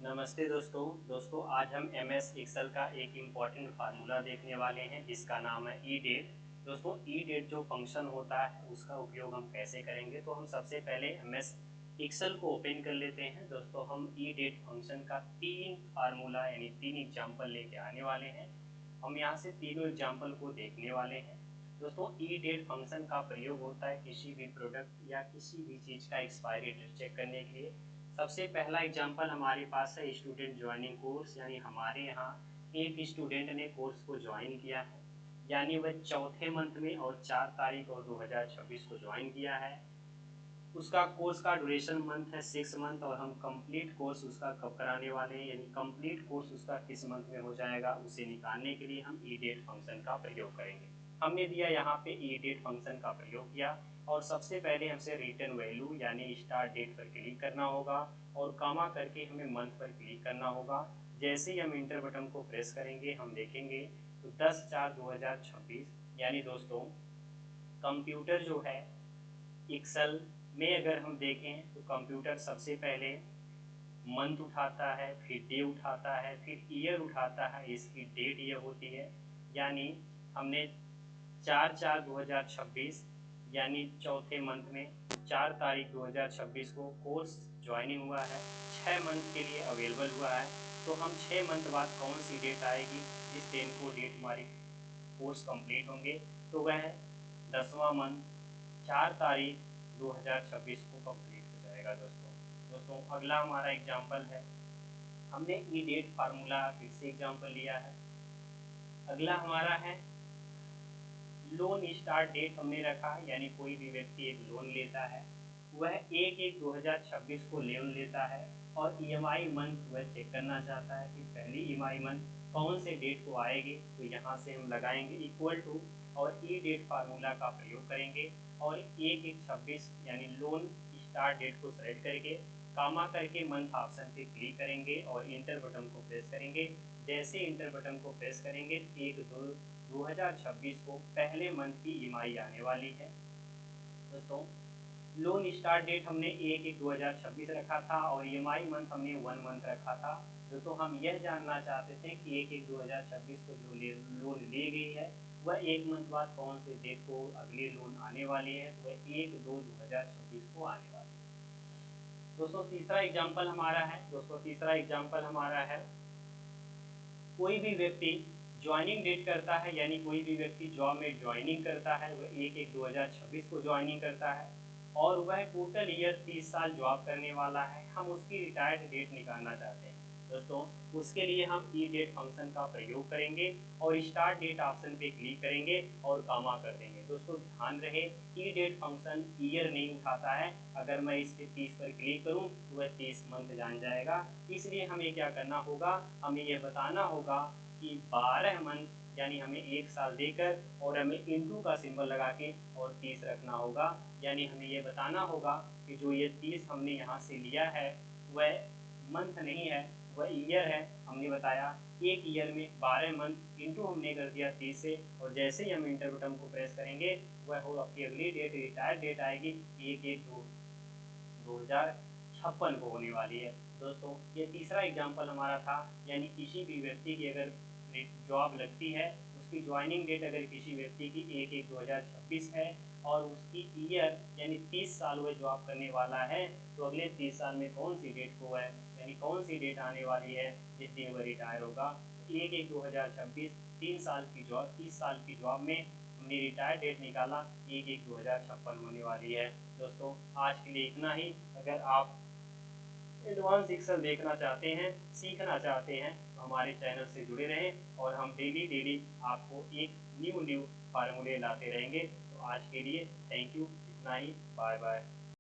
नमस्ते दोस्तों आज हम एमएस एक्सेल का एक इम्पॉर्टेंट फार्मूला देखने वाले हैं जिसका नाम है ई डेट। दोस्तों ई डेट जो फंक्शन होता है उसका उपयोग हम कैसे करेंगे, तो हम सबसे पहले एमएस एक्सेल को ओपन कर लेते हैं। दोस्तों हम ई डेट फंक्शन का तीन फार्मूला यानी तीन एग्जाम्पल लेके आने वाले हैं। हम यहाँ से तीनों एग्जाम्पल को देखने वाले हैं। दोस्तों ई डेट फंक्शन का प्रयोग होता है किसी भी प्रोडक्ट या किसी भी चीज़ का एक्सपायरी डेट चेक करने के लिए। सबसे पहला एग्जांपल हमारे पास है स्टूडेंट ज्वाइनिंग कोर्स, यानी हमारे यहाँ एक स्टूडेंट ने कोर्स को ज्वाइन किया है, यानी वह चौथे मंथ में और 4 तारीख और 2026 को ज्वाइन किया है। उसका कोर्स का ड्यूरेशन मंथ है 6 मंथ और हम कंप्लीट कोर्स उसका कब कराने वाले हैं, यानी कंप्लीट कोर्स उसका किस मंथ में हो जाएगा उसे निकालने के लिए हम ई डेट फंक्शन का प्रयोग करेंगे। हमने दिया यहाँ पे ई डेट फंक्शन का प्रयोग किया और सबसे पहले हमसे रिटर्न वैल्यू यानी स्टार्ट डेट पर क्लिक करना होगा और कामा करके हमें मंथ पर क्लिक करना होगा। जैसे ही हम इंटर बटन को प्रेस करेंगे हम देखेंगे तो 10/4/2026 यानी दोस्तों कंप्यूटर जो है एक्सेल में अगर हम देखें तो कंप्यूटर सबसे पहले मंथ उठाता है, फिर डे उठाता है, फिर ईयर उठाता है। इसकी डेट ये होती है, यानी हमने 4/4/2026 यानी चौथे मंथ में 4 तारीख 2026 को कोर्स ज्वाइनिंग हुआ है, 6 मंथ के लिए अवेलेबल हुआ है। तो हम 6 मंथ बाद कौन सी डेट आएगी जिस दिन को डेट हमारी कोर्स कंप्लीट होंगे, तो वह है 10वां मंथ 4 तारीख 2026 को कंप्लीट हो जाएगा। दोस्तों अगला हमारा एग्जाम्पल है, हमने ई डेट फार्मूला फिर से एग्जाम्पल लिया है। अगला हमारा है लोन स्टार्ट डेट हमने रखा है, यानी कोई भी व्यक्ति एक लोन लेता है, वह 1/1/2026 को लोन लेता है और ईएमआई मंथ वह चेक करना चाहता है कि पहली ईएमआई मंथ कौन से डेट को आएगी। तो यहाँ से हम लगाएंगे इक्वल टू और ई डेट फार्मूला का प्रयोग करेंगे और 1/1/26 यानी लोन स्टार्ट डेट को सेलेक्ट करके कामा करके मंथ ऑप्शन पे क्लिक करेंगे और इंटर बटन को प्रेस करेंगे। जैसे इंटर बटन को प्रेस करेंगे 1/2/2026 को पहले मंथ की ईएमआई आने वाली है। दोस्तों लोन स्टार्ट डेट हमने 1/1/2026 रखा था और ईएमआई मंथ हमने 1 मंथ रखा था। दोस्तों हम यह जानना चाहते थे कि 1/1/2026 को जो लोन ली गई है वह 1 मंथ बाद कौन से डेट को अगली लोन आने वाली है, तो वह 1/2/2026 को आने वाली है। दोस्तों तीसरा एग्जाम्पल हमारा है कोई भी व्यक्ति ज्वाइनिंग डेट करता है, यानी कोई भी व्यक्ति जॉब में ज्वाइनिंग करता है, वह 1/1/2026 को ज्वाइनिंग करता है और वह टोटल ईयर 30 साल जॉब करने वाला है। हम उसकी रिटायर्ड डेट निकालना चाहते हैं। दोस्तों उसके लिए हम ई डेट फंक्शन का प्रयोग करेंगे और स्टार्ट डेट ऑप्शन पे क्लिक करेंगे और कामा कर देंगे। दोस्तों ध्यान रहे ई डेट फंक्शन ईयर नहीं उठाता है। अगर मैं इस पे 30 पर क्लिक करूं तो वह 30 मंथ जान जाएगा। इसलिए हमें क्या करना होगा, हमें यह बताना होगा कि 12 मंथ यानी हमें 1 साल देकर और हमें इंटू का सिंबल लगा के और 30 रखना होगा। यानी हमें ये बताना होगा कि जो ये 30 हमने यहाँ से लिया है वह मंथ नहीं है, वह ईयर है। हमने बताया एक ईयर में 12 मंथ इंटू हमने कर दिया 30 से और जैसे ही हम इंटर बटन को प्रेस करेंगे वह हो आपकी अगली डेट रिटायर्ड डेट आएगी 1/1/2056 को होने वाली है। दोस्तों ये तीसरा एग्जाम्पल हमारा था, यानी किसी भी व्यक्ति की अगर जॉब लगती है, उसकी ज्वाइनिंग डेट अगर किसी व्यक्ति की 1/1/2026 है और उसकी ईयर यानी 30 साल वह जॉब करने वाला है, तो अगले 30 साल में कौन सी डेट को है यानी कौन सी डेट आने वाली है जिस दिन वह रिटायर होगा। 1/1/2026 30 साल की जॉब में हमने रिटायर डेट निकाला 1/1/2056 होने वाली है। दोस्तों आज के लिए इतना ही। अगर आप एडवांस एक्सेल देखना चाहते हैं, सीखना चाहते हैं, तो हमारे चैनल से जुड़े रहें और हम डेली आपको एक न्यू फार्मूले लाते रहेंगे। तो आज के लिए थैंक यू, इतना ही, बाय बाय।